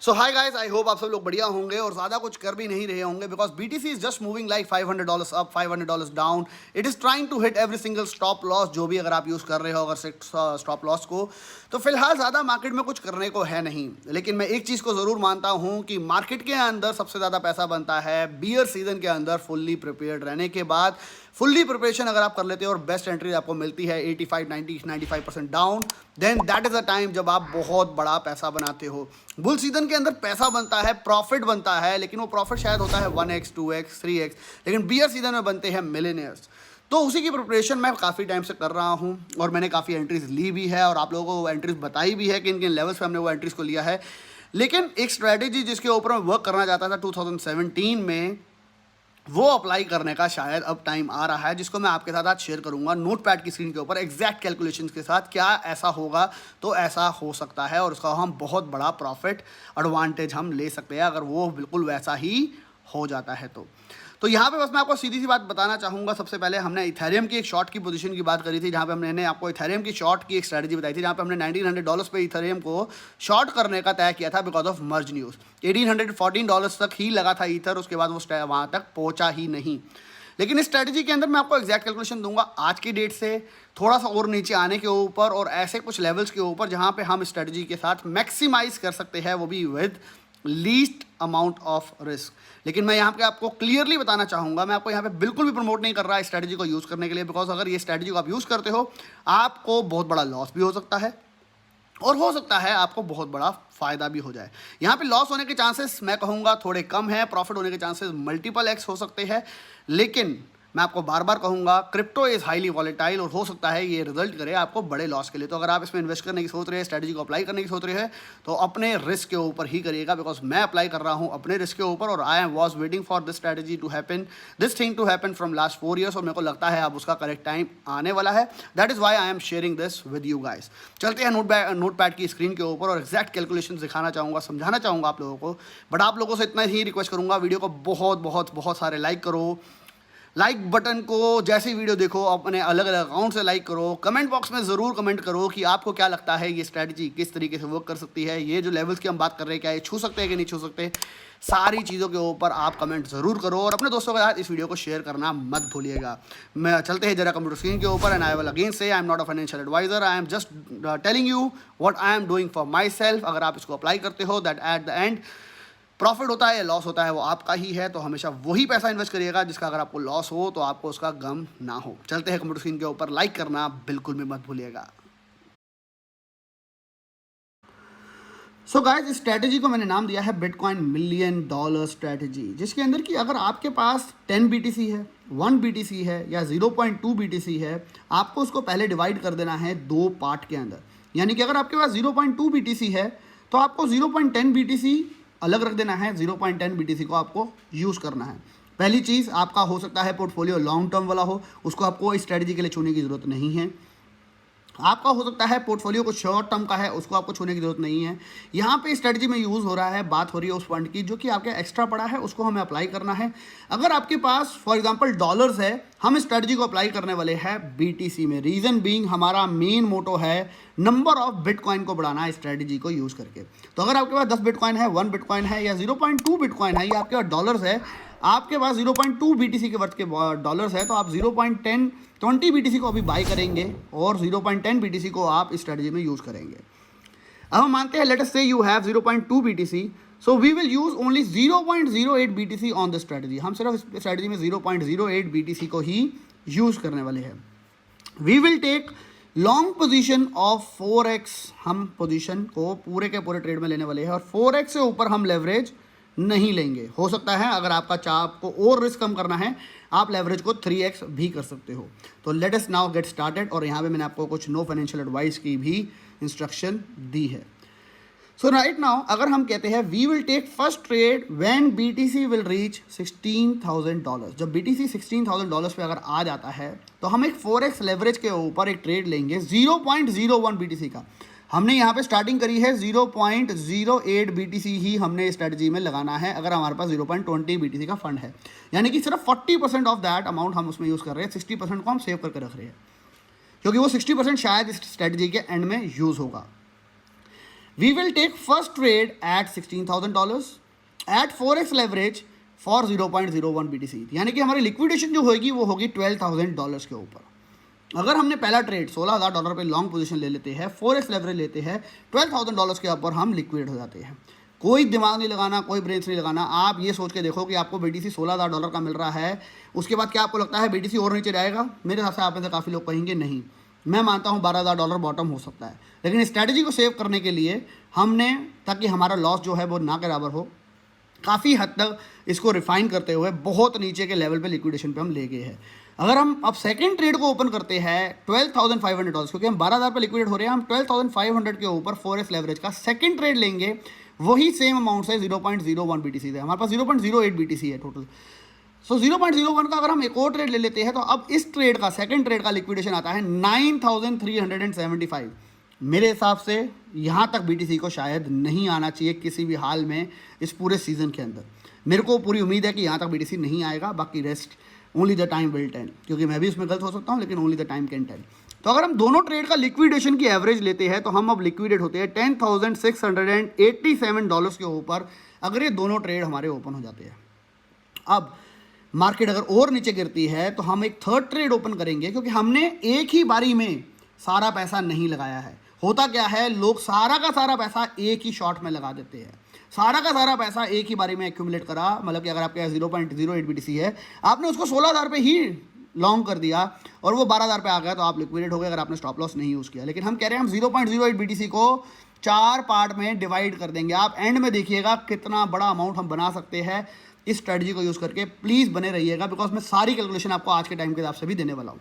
So high guys, I hope आप सब लोग बढ़िया होंगे और ज़्यादा कुछ कर भी नहीं रहे होंगे because BTC is just moving like $500 up, $500 down. It is trying to hit every single stop loss जो भी अगर आप यूज़ कर रहे हो अगर स्टॉप लॉस को. तो फिलहाल ज़्यादा मार्केट में कुछ करने को है नहीं, लेकिन मैं एक चीज़ को ज़रूर मानता हूँ कि मार्केट के अंदर सबसे ज़्यादा पैसा बनता है बियर सीजन के अंदर फुल्ली प्रिपेयर्ड रहने के बाद. फुल्ली प्रिपरेशन अगर आप कर लेते हो और बेस्ट एंट्री आपको मिलती है 85, 90, 95% down, then that is a time जब आप बहुत बड़ा पैसा बनाते हो. बुल सीजन के अंदर पैसा बनता है, प्रॉफिट बनता है, लेकिन वो प्रॉफिट शायद होता है 1x, 2x, 3x, लेकिन बियर सीजन में बनते हैं मिलियनियर्स. तो उसी की प्रिपरेशन मैं काफ़ी टाइम से कर रहा हूँ और मैंने काफ़ी एंट्रीज ली भी है और आप लोगों को वो एंट्रीज बताई भी है कि इन किन लेवल्स पे हमने वो एंट्रीज को लिया है. लेकिन एक स्ट्रैटेजी जिसके ऊपर मैं वर्क करना चाहता था 2017 में, वो अप्लाई करने का शायद अब टाइम आ रहा है, जिसको मैं आपके साथ आज शेयर करूंगा नोट पैड की स्क्रीन के ऊपर एग्जैक्ट कैलकुलेशंस के साथ. क्या ऐसा होगा तो ऐसा हो सकता है और उसका हम बहुत बड़ा प्रॉफिट एडवांटेज हम ले सकते हैं अगर वो बिल्कुल वैसा ही हो जाता है. तो यहाँ पे बस मैं आपको सीधी सी बात बताना चाहूँगा. सबसे पहले हमने इथेरियम की एक शॉर्ट की पोजीशन की बात करी थी, जहाँ पे हमने आपको इथेरियम की शॉर्ट की एक स्ट्रैटेजी बताई थी, जहाँ पे हमने $1900 पे इथेरियम को शॉर्ट करने का तय किया था बिकॉज ऑफ मर्ज न्यूज़. $1814 तक ही लगा था ईथर, उसके बाद वो वहाँ तक पहुँचा ही नहीं. लेकिन इस स्ट्रैटेजी के अंदर मैं आपको एग्जैक्ट कैलकुलेशन दूंगा आज की डेट से थोड़ा सा और नीचे आने के ऊपर और ऐसे कुछ लेवल्स के ऊपर जहाँ पे हम स्ट्रैटेजी के साथ मैक्सिमाइज कर सकते हैं, वो भी with least amount of risk. लेकिन मैं यहाँ पे आपको क्लियरली बताना चाहूँगा, मैं आपको यहाँ पे बिल्कुल भी प्रमोट नहीं कर रहा है स्ट्रैटेजी को यूज़ करने के लिए, बिकॉज अगर ये स्ट्रैटेजी को आप यूज़ करते हो आपको बहुत बड़ा लॉस भी हो सकता है और हो सकता है आपको बहुत बड़ा फ़ायदा भी हो जाए. यहाँ पे लॉस होने के चांसेस मैं कहूँगा थोड़े कम है, प्रॉफिट होने के चांसेस मल्टीपल एक्स हो सकते हैं. लेकिन मैं आपको बार बार कहूँगा क्रिप्टो इज़ हाईली वॉलेटाइल और हो सकता है ये रिजल्ट करे आपको बड़े लॉस के लिए. तो अगर आप इसमें इन्वेस्ट करने की सोच रहे हैं, स्ट्रैटेजी को अप्लाई करने की सोच रहे हैं, तो अपने रिस्क के ऊपर ही करिएगा, बिकॉज मैं अप्लाई कर रहा हूँ अपने रिस्क के ऊपर और I was waiting for this strategy to happen, this thing to happen from last 4 years और मेरे को लगता है अब उसका करेक्ट टाइम आने वाला है. That is why I am sharing this with you guys. चलते हैं नोट पैड की स्क्रीन के ऊपर और एग्जैक्ट कैलकुलेशन दिखाना चाहूँगा, समझाना चाहूँगा आप लोगों को. बट आप लोगों से इतना ही रिक्वेस्ट करूँगा, वीडियो को बहुत बहुत बहुत सारे लाइक करो. लाइक बटन को जैसी वीडियो देखो अपने अलग अलग अकाउंट से लाइक करो. कमेंट बॉक्स में ज़रूर कमेंट करो कि आपको क्या लगता है ये स्ट्रैटेजी किस तरीके से वर्क कर सकती है. ये जो लेवल्स की हम बात कर रहे हैं, क्या ये छू सकते हैं कि नहीं छू सकते, सारी चीज़ों के ऊपर आप कमेंट ज़रूर करो और अपने दोस्तों के साथ इस वीडियो को शेयर करना मत भूलिएगा. मैं चलते हैं जरा कंप्यूटर स्क्रीन के ऊपर and I will again say I am not a financial advisor, I am just telling you what I am doing for myself. अगर आप इसको अप्लाई करते हो that at the end profit होता है या लॉस होता है वो आपका ही है. तो हमेशा वही पैसा इन्वेस्ट करिएगा जिसका अगर आपको लॉस हो तो आपको उसका गम ना हो. चलते हैं कंप्यूटर स्क्रीन के ऊपर, लाइक करना बिल्कुल भी मत भूलिएगा. सो गाइस, इस स्ट्रैटेजी को मैंने नाम दिया है बिटकॉइन $1 million स्ट्रैटेजी, जिसके अंदर कि अगर आपके पास 10 BTC है, 1 BTC है या 0.2 BTC है, आपको उसको पहले डिवाइड कर देना है 2 पार्ट के अंदर. यानी कि अगर आपके पास 0.2 BTC है तो आपको 0.10 BTC अलग रख देना है, 0.10 BTC को आपको यूज़ करना है. पहली चीज़, आपका हो सकता है पोर्टफोलियो लॉन्ग टर्म वाला हो, उसको आपको इस स्ट्रैटेजी के लिए छूने की ज़रूरत नहीं है. आपका हो सकता है पोर्टफोलियो को शॉर्ट टर्म का है, उसको आपको छूने की जरूरत नहीं है. यहाँ पे स्ट्रेटजी में यूज़ हो रहा है, बात हो रही है उस फंड की जो कि आपके एक्स्ट्रा पड़ा है, उसको हमें अप्लाई करना है. अगर आपके पास फॉर एग्जांपल डॉलर्स है, हम इस स्ट्रेटजी को अप्लाई करने वाले हैं BTC में. रीज़न बीइंग हमारा मेन मोटो है नंबर ऑफ बिटकॉइन को बढ़ाना है स्ट्रेटजी को यूज़ करके. तो अगर आपके पास 10 बिटकॉइन है, 1 बिटकॉइन है या 0.2 बिटकॉइन है या आपके पास डॉलर्स है, आपके पास 0.2 BTC के वर्थ के डॉलर्स है, तो आप 0.20 BTC को अभी बाई करेंगे और 0.10 BTC को आप इस स्ट्रैटेजी में यूज़ करेंगे. अब हम मानते हैं let us say you have 0.2 BTC, so we will use only 0.08 BTC on the strategy. हम सिर्फ इस स्ट्रैटेजी में 0.08 BTC को ही यूज़ करने वाले हैं. We will take long position of 4x. हम पोजीशन को पूरे के पूरे ट्रेड में लेने वाले हैं और 4x से ऊपर हम लेवरेज नहीं लेंगे. हो सकता है अगर आपको और रिस्क कम करना है, आप लेवरेज को 3x भी कर सकते हो. तो let us now get started. और यहाँ पे मैंने आपको कुछ नो फाइनेंशियल एडवाइस की भी इंस्ट्रक्शन दी है. सो राइट नाउ अगर हम कहते हैं we will take first trade when BTC will reach $16,000. जब BTC $16,000 पे अगर आ जाता है तो हम एक 4x लेवरेज के ऊपर एक ट्रेड लेंगे 0.01 BTC का. हमने यहाँ पे स्टार्टिंग करी है 0.08 BTC ही हमने स्ट्रैटेजी में लगाना है अगर हमारे पास 0.20 BTC का फंड है. यानी कि सिर्फ 40% ऑफ दैट अमाउंट हम उसमें यूज़ कर रहे हैं, 60% को हम सेव करके रख रहे हैं, क्योंकि वो 60% शायद इस स्ट्रैटेजी के एंड में यूज़ होगा. We will take first trade at $16,000 at 4x leverage for 0.01 BTC, यानी कि हमारी लिक्विडेशन जो होगी वो होगी $12,000 के ऊपर। अगर हमने पहला ट्रेड $16,000 पे लॉन्ग पोजीशन ले लेते हैं, 4x लेवरेज लेते हैं, $12,000 के ऊपर हम लिक्विड हो जाते हैं। कोई दिमाग नहीं लगाना, कोई ब्रेन्स नहीं लगाना, आप ये सोच के देखो कि आपको BTC $16,000 का मिल रहा है, उसके बाद क्या आपको लगता है BTC और नीचे जाएगा? मेरे हिसाब से आप में से काफ़ी लोग कहेंगे नहीं, मैं मानता हूँ $12,000 बॉटम हो सकता है। लेकिन स्ट्रैटेजी को सेव करने के लिए हमने, ताकि हमारा लॉस जो है वो ना के बराबर हो, काफ़ी हद तक इसको रिफाइन करते हुए बहुत नीचे के लेवल पे लिक्विडेशन पे हम ले गए हैं। अगर हम अब सेकंड ट्रेड को ओपन करते हैं $12,500, क्योंकि हम 12,000 पे लिक्विडेट हो रहे हैं, हम 12,500 के ऊपर 4x लेवरेज का सेकंड ट्रेड लेंगे, वही सेम अमाउंट से 0.01 BTC है, हमारे पास 0.08 BTC है टोटल। सो 0.01 का अगर हम एक और ट्रेड ले लेते हैं तो अब इस ट्रेड का, सेकंड ट्रेड का लिक्विडेशन आता है 9,375। मेरे हिसाब से यहाँ तक BTC को शायद नहीं आना चाहिए किसी भी हाल में इस पूरे सीज़न के अंदर। मेरे को पूरी उम्मीद है कि यहाँ तक BTC नहीं आएगा, बाकी rest only the time will tell, क्योंकि मैं भी इसमें गलत हो सकता हूँ, लेकिन only the time can tell. तो अगर हम दोनों ट्रेड का लिक्विडेशन की एवरेज लेते हैं तो हम अब लिक्विडेट होते हैं $10,687 के ऊपर, अगर ये दोनों ट्रेड हमारे ओपन हो जाते हैं। अब मार्केट अगर और नीचे गिरती है तो हम एक थर्ड ट्रेड ओपन करेंगे, क्योंकि हमने एक ही बारी में सारा पैसा नहीं लगाया है। होता क्या है, लोग सारा का सारा पैसा एक ही शॉट में लगा देते हैं, सारा का सारा पैसा एक ही बारी में एक्यूमुलेट करा, मतलब कि अगर आपके पास 0.08 BTC है, आपने उसको 16,000 पे ही लॉन्ग कर दिया और वो 12,000 पे आ गया तो आप लिक्विडेट हो गए अगर आपने स्टॉप लॉस नहीं यूज़ किया। लेकिन हम कह रहे हैं हम 0.08 BTC को 4 पार्ट में डिवाइड कर देंगे। आप एंड में देखिएगा कितना बड़ा अमाउंट हम बना सकते हैं इस स्ट्रेटजी को यूज़ करके। प्लीज़ बने रहिएगा, बिकॉज मैं सारी कैलकुलेशन आपको आज के टाइम के हिसाब से भी देने वाला हूँ।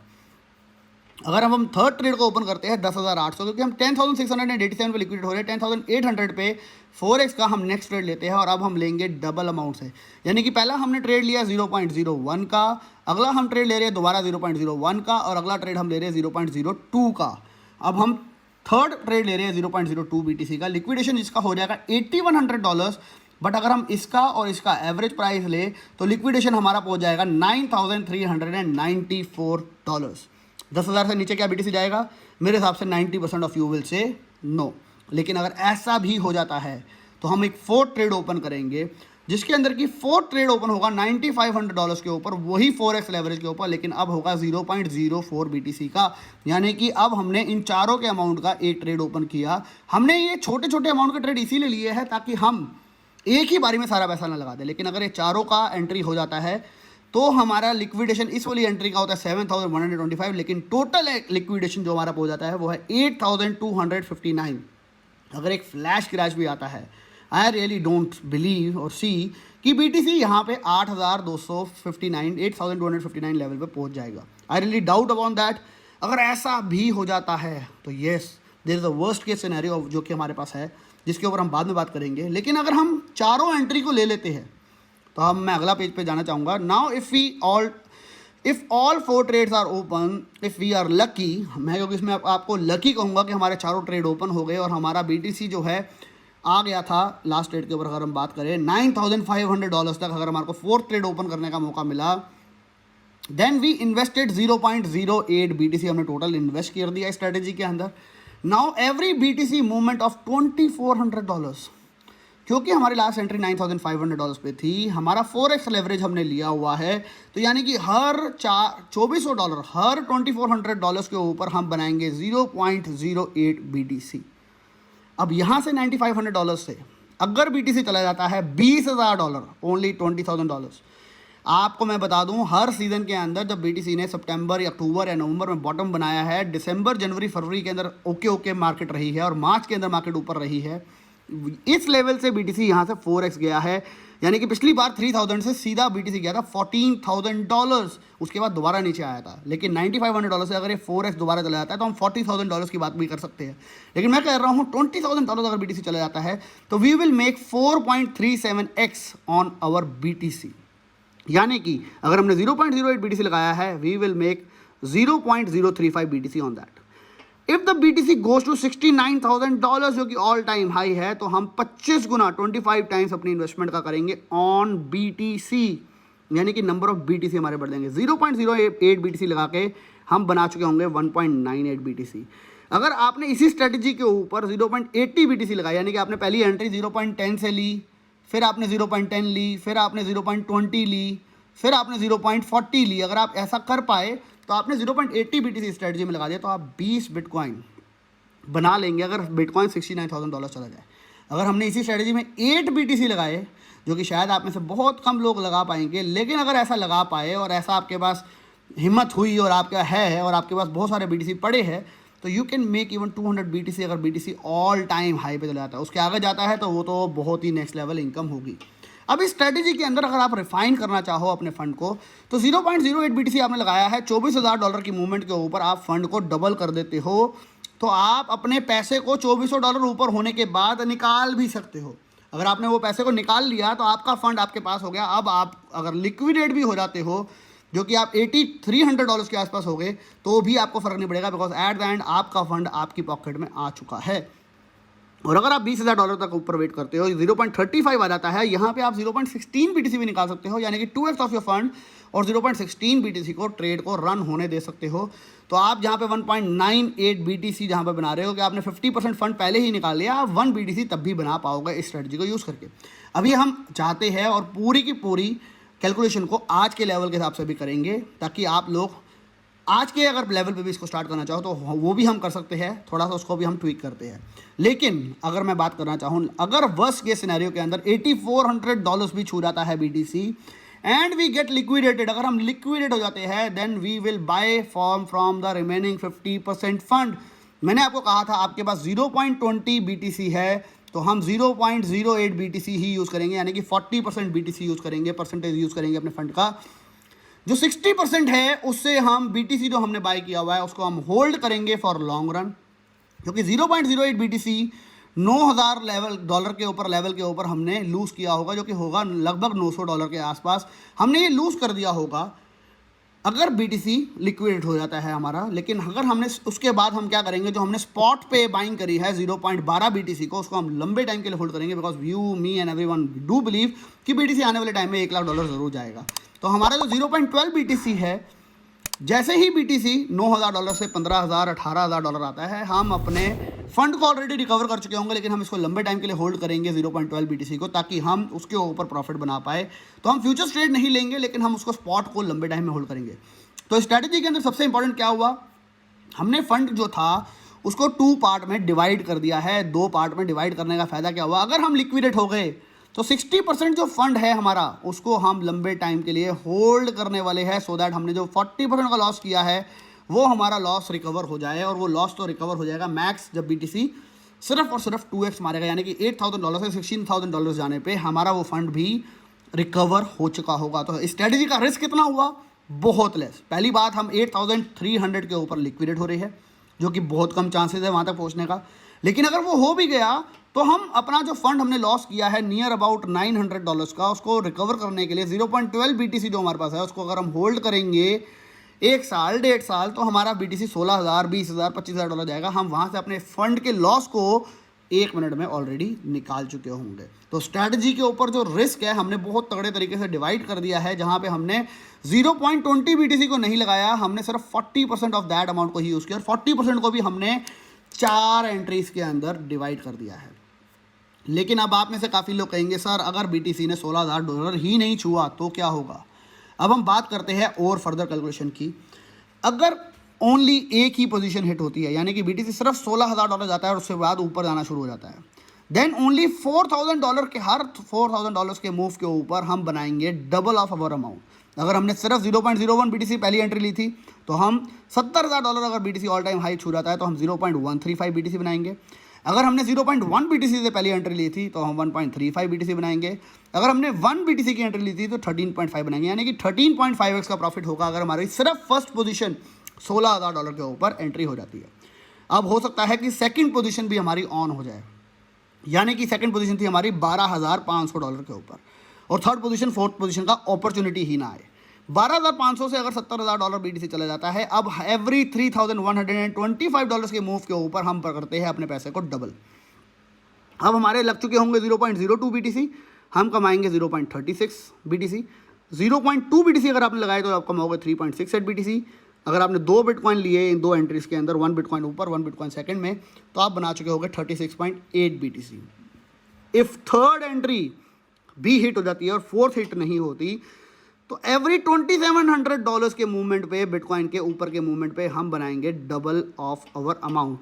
अगर हम थर्ड ट्रेड को ओपन करते हैं 10,800, क्योंकि हम 10,687 पे लिक्विडेट हो रहे हैं, 10,800 पे 4x का हम नेक्स्ट ट्रेड लेते हैं और अब हम लेंगे डबल अमाउंट से। यानी कि पहला हमने ट्रेड लिया 0.01 का, अगला हम ट्रेड ले रहे हैं दोबारा 0.01 का, और अगला ट्रेड हम ले रहे हैं 0.02 का। अब हम थर्ड ट्रेड ले रहे हैं 0.02 BTC का। लिक्विडेशन इसका हो जाएगा $8,100, बट अगर हम इसका और इसका एवरेज प्राइस ले तो लिक्विडेशन हमारा पहुंच जाएगा $9,394। 10,000 से नीचे क्या BTC जाएगा? मेरे हिसाब से 90% of you will say no. लेकिन अगर ऐसा भी हो जाता है तो हम एक फोर्थ ट्रेड ओपन करेंगे, जिसके अंदर की फोर्थ ट्रेड ओपन होगा $9,500 के ऊपर, वही 4x लेवरेज के ऊपर, लेकिन अब होगा 0.04 BTC का। यानी कि अब हमने इन चारों के अमाउंट का एक ट्रेड ओपन किया। हमने ये छोटे छोटे अमाउंट के ट्रेड इसीलिए लिए हैं ताकि हम एक ही बारी में सारा पैसा ना लगा दें। लेकिन अगर ये चारों का एंट्री हो जाता है तो हमारा लिक्विडेशन इस वाली एंट्री का होता है 7,125, लेकिन टोटल लिक्विडेशन जो हमारा हो जाता है वो है 8,259। अगर एक फ्लैश क्रैश भी आता है, आई रियली डोंट बिलीव और सी कि BTC यहाँ पे 8,259 लेवल पे पहुँच जाएगा। I really doubt about that. अगर ऐसा भी हो जाता है तो yes, there is a worst case scenario जो कि हमारे पास है, जिसके ऊपर हम बाद में बात करेंगे। लेकिन अगर हम चारों एंट्री को ले लेते हैं तो हम, मैं अगला पेज पे जाना चाहूँगा। Now if all 4 trades are open, if we are lucky, मैं क्योंकि इसमें आपको लकी कहूँगा कि हमारे चारों ट्रेड ओपन हो गए और हमारा BTC जो है आ गया था लास्ट ट्रेड के ऊपर। अगर हम बात करें $9,500 तक, अगर हमारे को फोर्थ ट्रेड ओपन करने का मौका मिला, देन वी इन्वेस्टेड 0.08 BTC हमने टोटल इन्वेस्ट कर दिया स्ट्रेटेजी के अंदर। Now every BTC movement of $2,400, क्योंकि हमारी लास्ट एंट्री $9,500 पे थी, हमारा 4x लेवरेज हमने लिया हुआ है, तो यानी कि हर $2,400, हर $2,400 के ऊपर हम बनाएंगे 0.08 BTC। अब यहाँ से $9,500 से अगर BTC चला जाता है $20,000, ओनली $20,000, आपको मैं बता दूं हर सीज़न के अंदर जब BTC ने सितंबर या अक्टूबर या नवंबर में बॉटम बनाया है, दिसंबर जनवरी फरवरी के अंदर ओके मार्केट रही है और मार्च के अंदर मार्केट ऊपर रही है। इस लेवल से BTC यहाँ से 4x गया है, यानी कि पिछली बार 3,000 से सीधा BTC गया था $14,000, उसके बाद दोबारा नीचे आया था। लेकिन $9,500 से अगर ये 4x दोबारा चला जाता है तो हम $40,000 की बात भी कर सकते हैं। लेकिन मैं कह रहा हूँ $20,000 अगर BTC चला जाता है तो we will make 4.37x on our BTC। यानी कि अगर हमने 0.08 BTC लगाया है, we will make 0.035 BTC on that. If the BTC goes to $69,000 जो कि ऑल टाइम हाई है, तो हम 25 गुना 25 टाइम्स अपनी इन्वेस्टमेंट का करेंगे ऑन BTC, यानी कि नंबर ऑफ BTC हमारे बढ़ जाएंगे। 0.08 BTC लगा के हम बना चुके होंगे 1.98 BTC। अगर आपने इसी स्ट्रेटजी के ऊपर 0.80 BTC लगाई, यानी कि आपने पहली एंट्री 0.10 से ली, फिर आपने 0.10 ली, फिर आपने 0.20 ली, फिर आपने 0.40 ली, अगर आप ऐसा कर पाए तो आपने 0.80 BTC स्ट्रेटजी में लगा दिया तो आप 20 बिटकॉइन बना लेंगे अगर बिटकॉइन $69,000 चला जाए। अगर हमने इसी स्ट्रेटजी में 8 BTC लगाए, जो कि शायद आप में से बहुत कम लोग लगा पाएंगे, लेकिन अगर ऐसा लगा पाए और ऐसा आपके पास हिम्मत हुई और आपका है और आपके पास बहुत सारे BTC पड़े हैं, तो you can make even 200 BTC। अगर BTC ऑल टाइम हाई पे चला जाता है, उसके आगे जाता है, तो वो तो बहुत ही नेक्स्ट लेवल इनकम होगी। अब इस स्ट्रेटजी के अंदर अगर आप रिफाइन करना चाहो अपने फंड को, तो 0.08 BTC आपने लगाया है, $24,000 की मूवमेंट के ऊपर आप फंड को डबल कर देते हो, तो आप अपने पैसे को $2400 ऊपर होने के बाद निकाल भी सकते हो। अगर आपने वो पैसे को निकाल लिया तो आपका फंड आपके पास हो गया। अब आप अगर लिक्विडेट भी हो जाते हो, जो कि आप $8300 के आसपास हो गए, तो भी आपको फ़र्क नहीं पड़ेगा, बिकॉज एट द एंड आपका फंड आपकी पॉकेट में आ चुका है। और अगर आप $20,000 तक ऊपर वेट करते हो, 0.35 आ जाता है, यहाँ पे आप 0.16 BTC भी निकाल सकते हो, यानी कि 2x ऑफ योर फंड, और 0.16 BTC को ट्रेड को रन होने दे सकते हो। तो आप जहाँ पे 1.98 BTC जहाँ पे बना रहे हो कि आपने 50% फंड पहले ही निकाल लिया, आप 1 BTC तब भी बना पाओगे इस स्ट्रेटजी को यूज़ करके। अभी हम चाहते हैं और पूरी की पूरी कैलकुलेशन को आज के लेवल के हिसाब से भी करेंगे, ताकि आप लोग आज के अगर लेवल पे भी इसको स्टार्ट करना चाहो तो वो भी हम कर सकते हैं, थोड़ा सा उसको भी हम ट्वीक करते हैं। लेकिन अगर मैं बात करना चाहूँ, अगर वर्स्ट केस सिनेरियो के अंदर $8400 भी छू जाता है BTC and we get liquidated, अगर हम लिक्विडेट हो जाते हैं, then we will buy from the remaining 50% fund. मैंने आपको कहा था आपके पास 0.20 BTC है, तो हम 0.08 BTC ही यूज़ करेंगे, यानी कि 40% BTC यूज़ करेंगे, परसेंटेज यूज़ करेंगे अपने फंड का। जो 60% है उससे हम BTC जो हमने बाय किया हुआ है उसको हम होल्ड करेंगे फॉर लॉन्ग रन, क्योंकि 0.08 BTC $9,000 के ऊपर लेवल के ऊपर हमने लूज़ किया होगा, जो कि होगा लगभग $900 के आसपास हमने ये लूज़ कर दिया होगा अगर BTC लिक्विडेट हो जाता है हमारा। लेकिन अगर हमने उसके बाद हम क्या करेंगे, जो हमने स्पॉट पे बाइंग करी है 0.12 BTC को, उसको हम लंबे टाइम के लिए होल्ड करेंगे, because you me and everyone do believe कि BTC आने वाले टाइम में $1,00,000 ज़रूर जाएगा। तो हमारा जो 0.12 BTC है, जैसे ही BTC $9,000 से $15,000 $18,000 आता है, हम अपने फंड को ऑलरेडी रिकवर कर चुके होंगे, लेकिन हम इसको लंबे टाइम के लिए होल्ड करेंगे 0.12 BTC को, ताकि हम उसके ऊपर प्रॉफिट बना पाए। तो हम फ्यूचर्स ट्रेड नहीं लेंगे, लेकिन हम उसको स्पॉट को लंबे टाइम में होल्ड करेंगे। तो स्ट्रैटेजी के अंदर सबसे इंपॉर्टेंट क्या हुआ, हमने फंड जो था उसको 2 पार्ट में डिवाइड कर दिया है। 2 पार्ट में डिवाइड करने का फ़ायदा क्या हुआ, अगर हम लिक्विडेट हो गए तो 60% जो फंड है हमारा उसको हम लंबे टाइम के लिए होल्ड करने वाले हैं, सो दैट हमने जो 40% का लॉस किया है वो हमारा लॉस रिकवर हो जाए। और वो लॉस तो रिकवर हो जाएगा मैक्स जब BTC सिर्फ और सिर्फ 2x मारेगा, यानी कि $8,000 से $16,000 जाने पे हमारा वो फंड भी रिकवर हो चुका होगा। तो स्ट्रेटजी का रिस्क कितना हुआ, बहुत लेस। पहली बात, हम 8,300 के ऊपर लिक्विडेट हो रही है, जो कि बहुत कम चांसेस है वहाँ तक पहुँचने का। लेकिन अगर वो हो भी गया तो हम अपना जो फंड हमने लॉस किया है नियर अबाउट $900 का, उसको रिकवर करने के लिए 0.12 BTC जो हमारे पास है उसको अगर हम होल्ड करेंगे 1 साल 1.5 साल, तो हमारा BTC 16,000 $20,000 $25,000 जाएगा। हम वहाँ से अपने फंड के लॉस को 1 मिनट में ऑलरेडी निकाल चुके होंगे। तो स्ट्रैटेजी के ऊपर जो रिस्क है हमने बहुत तगड़े तरीके से डिवाइड कर दिया है, जहाँ पे हमने 0.20 BTC को नहीं लगाया, हमने सिर्फ 40% ऑफ दैट अमाउंट को ही यूज़ किया, और 40% को भी हमने 4 एंट्रीज के अंदर डिवाइड कर दिया है। लेकिन अब आप में से काफ़ी लोग कहेंगे, सर अगर BTC ने $16,000 ही नहीं छुआ तो क्या होगा। अब हम बात करते हैं और फर्दर कैलकुलेशन की। अगर ओनली एक ही पोजीशन हिट होती है, यानी कि BTC सिर्फ $16,000 जाता है और उसके बाद ऊपर जाना शुरू हो जाता है, देन ओनली $4,000 के हर $4,000 के मूव के ऊपर हम बनाएंगे डबल ऑफ अवर अमाउंट। अगर हमने सिर्फ 0.01 BTC पहली एंट्री ली थी तो हम $70,000, अगर BTC ऑल टाइम हाई छू जाता है तो हम 0.135 BTC बनाएंगे। अगर हमने 0.1 BTC से पहली एंट्री ली थी तो हम 1.35 BTC बनाएंगे। अगर हमने 1 BTC की एंट्री ली थी तो 13.5 बनाएंगे, यानी कि 13.5x का प्रॉफिट होगा अगर हमारी सिर्फ फर्स्ट पोजीशन $16,000 के ऊपर एंट्री हो जाती है। अब हो सकता है कि सेकंड पोजीशन भी हमारी ऑन हो जाए, यानी कि सेकंड पोजीशन थी हमारी $12,500 के ऊपर, और थर्ड पोजीशन फोर्थ पोजीशन का अपॉर्चुनिटी ही ना आए। 12,500 से अगर $70,000 BTC चला जाता है, अब एवरी $3,125 के मूव के ऊपर हम करते हैं अपने पैसे को डबल। अब हमारे लग चुके होंगे 0.02 BTC, हम कमाएंगे 0.36 BTC। 0.2 BTC अगर आपने लगाए तो आप कमाओगे 3.68 BTC। अगर आपने 2 बिटकॉइन लिए इन 2 एंट्रीज के अंदर, 1 बिटकॉइन ऊपर 1 बिटकॉइन सेकंड में, तो आप बना चुके होंगे 36.8 BTC। इफ थर्ड एंट्री भी हिट हो जाती है और फोर्थ हिट नहीं होती, तो एवरी $2700 के मूवमेंट पे, बिटकॉइन के ऊपर के मूवमेंट पे हम बनाएंगे double of our amount.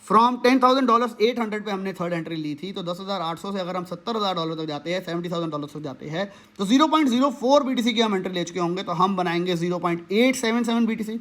From $10,000 800 पे हमने थर्ड एंट्री ली थी, तो 10,800 से अगर हम $70,000 तक जाते हैं, $70,000 तक जाते हैं, तो 0.04 BTC की हम एंट्री ले चुके होंगे, तो हम बनाएंगे 0.877 BTC।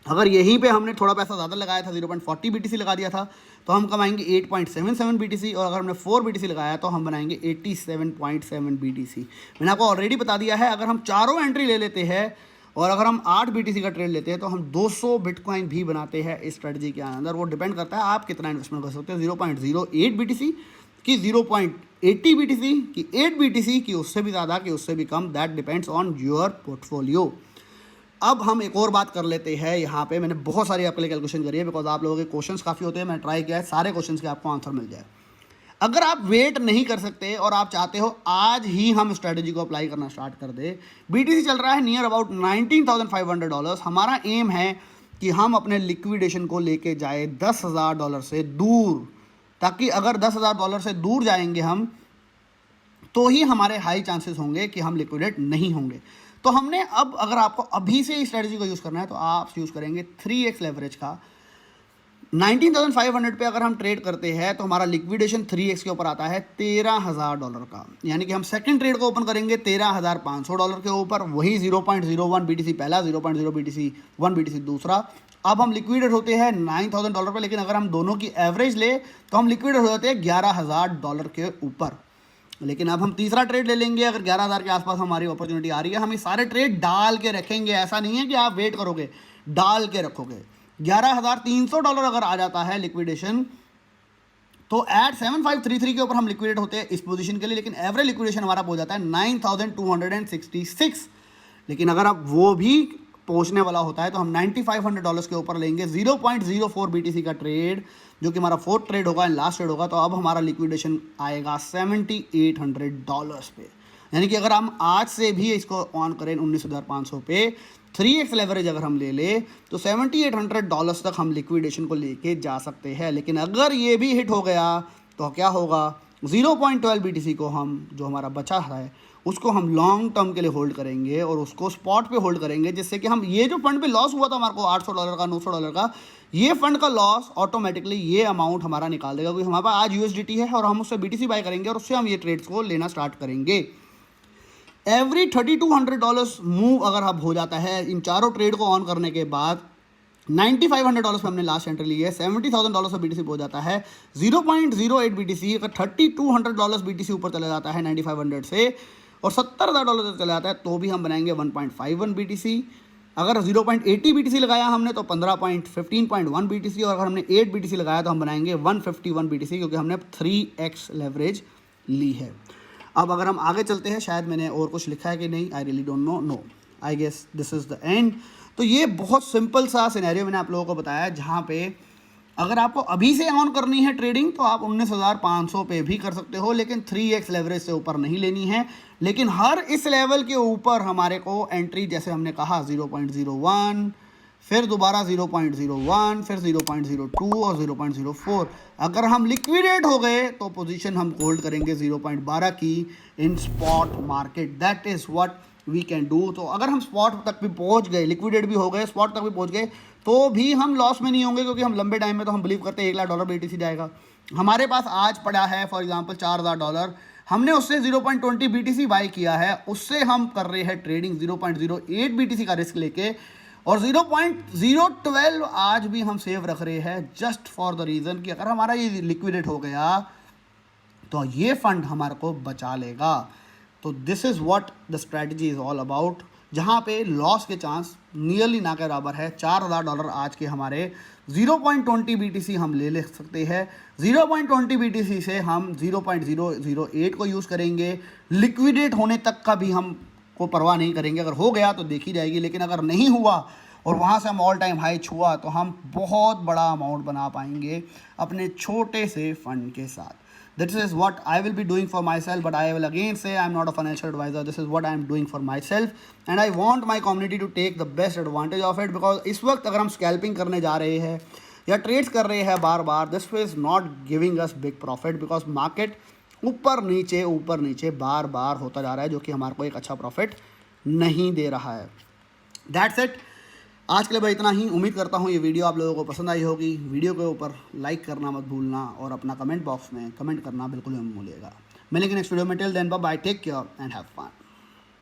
अगर यहीं पे हमने थोड़ा पैसा ज़्यादा लगाया था, 0.40 BTC लगा दिया था, तो हम कमाएंगे 8.77 BTC, और अगर हमने 4 BTC लगाया तो हम बनाएंगे 87.7 BTC। मैंने आपको ऑलरेडी बता दिया है, अगर हम चारों एंट्री ले लेते हैं और अगर हम 8 BTC का ट्रेड लेते हैं तो हम 200 बिटकॉइन भी बनाते हैं इस स्ट्रेटजी के अंदर। वो डिपेंड करता है आप कितना इन्वेस्टमेंट कर सकते हो, 0.08 BTC कि 0.80 BTC कि 8 BTC कि उससे भी ज़्यादा कि उससे भी कम, that depends on your portfolio. अब हम एक और बात कर लेते हैं यहाँ पे। मैंने बहुत सारी आपके लिए कैलकुलेशन करी है, बिकॉज आप लोगों के क्वेश्चंस काफ़ी होते हैं, मैंने ट्राई किया है सारे क्वेश्चंस के आपको आंसर मिल जाए। अगर आप वेट नहीं कर सकते और आप चाहते हो आज ही हम स्ट्रेटजी को अप्लाई करना स्टार्ट कर दे, BTC चल रहा है नियर अबाउट $19,500। हमारा एम है कि हम अपने लिक्विडेशन को लेके जाए $10,000 से दूर, ताकि अगर $10,000 से दूर जाएंगे हम, तो ही हमारे हाई चांसेस होंगे कि हम लिक्विडेट नहीं होंगे। तो हमने अब, अगर आपको अभी से इस स्ट्रेटजी को यूज़ करना है, तो आप यूज़ करेंगे 3x लेवरेज का। 19,500 पे अगर हम ट्रेड करते हैं तो हमारा लिक्विडेशन 3x के ऊपर आता है $13,000 का, यानी कि हम सेकंड ट्रेड को ओपन करेंगे $13,500 के ऊपर, वही 0.01 BTC पहला, 0.0 BTC 1 BTC दूसरा। अब हम लिक्विडेट होते हैं $9,000 पे, लेकिन अगर हम दोनों की एवरेज ले तो हम लिक्विडेट हो जाते हैं $11,000 के ऊपर। लेकिन अब हम तीसरा ट्रेड ले लेंगे, अगर 11,000 के आसपास हमारी अपॉर्चुनिटी आ रही है, हम ये सारे ट्रेड डाल के रखेंगे। ऐसा नहीं है कि आप वेट करोगे, डाल के रखोगे। $11,300 अगर आ जाता है लिक्विडेशन, तो एट 7533 के ऊपर हम लिक्विडेट होते हैं इस पोजीशन के लिए, लेकिन एवरेज लिक्विडेशन हमारा हो जाता है 9,266। लेकिन अगर आप वो भी पहुंचने वाला होता है तो हम $9,500 के ऊपर लेंगे 0.04 BTC का ट्रेड, जो कि हमारा फोर्थ ट्रेड होगा एंड लास्ट ट्रेड होगा। तो अब हमारा लिक्विडेशन आएगा $7,800 पे, यानी कि अगर हम आज से भी इसको ऑन करें 19,500 पे, 3x लेवरेज अगर हम ले ले तो $7,800 तक हम लिक्विडेशन को लेके जा सकते हैं। लेकिन अगर ये भी हिट हो गया तो क्या होगा, 0.12 BTC को हम, जो हमारा बचा है, उसको हम लॉन्ग टर्म के लिए होल्ड करेंगे और उसको स्पॉट पे होल्ड करेंगे, जिससे कि हम ये जो फंड पे लॉस हुआ था हमारे को $800 का, $900 का, ये फंड का लॉस ऑटोमेटिकली ये अमाउंट हमारा निकाल देगा, क्योंकि हमारे पास आज USDT है और हम उससे BTC बाय करेंगे और उससे हम ये ट्रेड्स को लेना स्टार्ट करेंगे। एवरी $3,200 मूव अगर अब हो जाता है इन चारों ट्रेड को ऑन करने के बाद, $9,500 पे हमने लास्ट एंट्री ली है, $70,000 का BTC हो जाता है 0.08 BTC। अगर $3,200 BTC ऊपर चला जाता है 9,500 से और $70,000 तक चला जाता है, तो भी हम बनाएंगे 1.51 BTC। अगर 0.80 BTC लगाया हमने तो 15.1 BTC, और अगर हमने 8 BTC लगाया तो हम बनाएंगे 151 BTC, क्योंकि हमने 3x लेवरेज ली है। अब अगर हम आगे चलते हैं, शायद मैंने और कुछ लिखा है कि नहीं, I really don't know, no, I guess this is the end. तो ये बहुत सिंपल सा सिनेरियो मैंने आप लोगों को बताया, जहाँ पे अगर आपको अभी से ऑन करनी है ट्रेडिंग तो आप 19,500 पे भी कर सकते हो, लेकिन 3x लेवरेज से ऊपर नहीं लेनी है। लेकिन हर इस लेवल के ऊपर हमारे को एंट्री, जैसे हमने कहा 0.01, फिर दोबारा 0.01, फिर 0.02 और 0.04, अगर हम लिक्विडेट हो गए तो पोजीशन हम होल्ड करेंगे 0.12 की in spot market. That is what we can do. तो अगर हम स्पॉट तक भी पहुंच गए, लिक्विडेट भी हो गए, स्पॉट तक भी पहुंच गए, तो भी हम लॉस में नहीं होंगे, क्योंकि हम लंबे टाइम में तो हम बिलीव करते हैं $1,00,000 BTC जाएगा। हमारे पास आज पड़ा है फॉर एग्जांपल $4,000, हमने उससे 0.20 BTC बाई किया है, उससे हम कर रहे हैं ट्रेडिंग 0.08 BTC का रिस्क लेके, और 0.012 आज भी हम सेव रख रहे हैं, जस्ट फॉर द रीज़न कि अगर हमारा ये लिक्विडेट हो गया तो ये फंड हमारे को बचा लेगा। तो this is what the strategy is all about, जहाँ पे लॉस के चांस नियरली ना के बराबर है। $4,000 आज के हमारे 0.20 BTC हम ले सकते हैं। 0.20 BTC से हम 0.008 को यूज़ करेंगे, लिक्विडेट होने तक का भी हम को परवाह नहीं करेंगे। अगर हो गया तो देखी जाएगी, लेकिन अगर नहीं हुआ और वहाँ से हम ऑल टाइम हाई छुआ तो हम बहुत बड़ा अमाउंट बना पाएंगे अपने छोटे से फंड के साथ। This is what I will be doing for myself, but I will again say I'm not a financial advisor. This is what I am doing for myself, and I want my community to take the best advantage of it, because इस वक्त अगर हम scalping करने जा रहे हैं या trades कर रहे हैं बार बार, this is not giving us big profit, because market ऊपर नीचे बार बार होता जा रहा है, जो कि हमारे को एक अच्छा प्रॉफिट नहीं दे रहा है. That's it. आज के लिए भाई इतना ही. उम्मीद करता हूँ ये वीडियो आप लोगों को पसंद आई होगी. वीडियो के ऊपर लाइक करना मत भूलना और अपना कमेंट बॉक्स में कमेंट करना बिल्कुल मत भूलिएगा. मिलेंगे नेक्स्ट वीडियो में. Till then bye bye, take care and have fun.